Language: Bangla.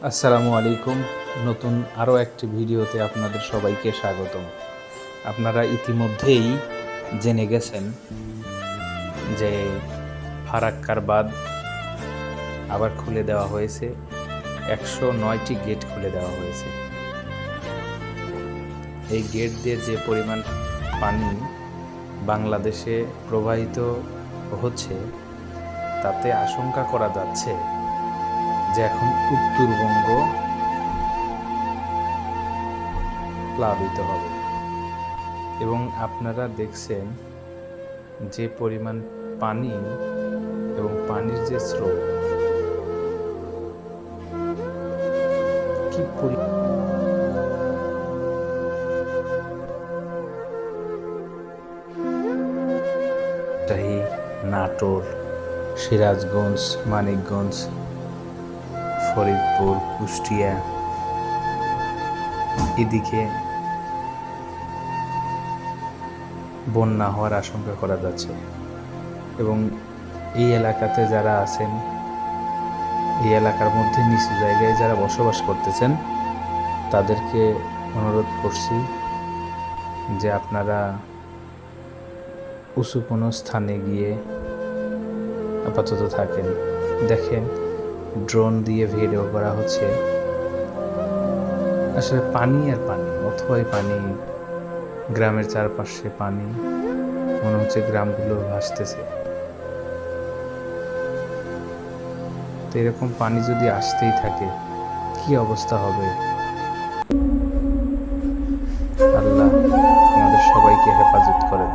আসসালামু আলাইকুম। নতুন আরও একটি ভিডিওতে আপনাদের সবাইকে স্বাগতম। আপনারা ইতিমধ্যেই জেনে গেছেন যে ফারাক্কার বাঁধ আবার খুলে দেওয়া হয়েছে। ১০৯টি গেট খুলে দেওয়া হয়েছে। এই গেট দিয়ে যে পরিমাণ পানি বাংলাদেশে প্রবাহিত হচ্ছে, তাতে আশঙ্কা করা যাচ্ছে যে এখন উত্তরবঙ্গ প্লাবিত হবে। এবং আপনারা দেখছেন যে পরিমাণ পানি এবং পানির যে স্রোত, কি রাজশাহী, নাটোর, সিরাজগঞ্জ, মানিকগঞ্জ, ফরিদপুর, কুষ্টিয়া, এদিকে বন্যা হওয়ার আশঙ্কা করা যাচ্ছে। এবং এই এলাকাতে যারা আছেন, এই এলাকার মধ্যে নিচু জায়গায় যারা বসবাস করতেছেন, তাদেরকে অনুরোধ করছি যে আপনারা উঁচু কোনো স্থানে গিয়ে আপাতত থাকেন। দেখেন, ড্রোন দিয়ে ভিডিও করা হচ্ছে। আসলে পানি আর পানি, অথবা পানি, গ্রামের চারপাশে পানি, মনে হচ্ছে গ্রামগুলো ভাসতেছে। তো এরকম পানি যদি আসতেই থাকে, কি অবস্থা হবে? আল্লাহ আমাদের সবাইকে হেফাজত করেন।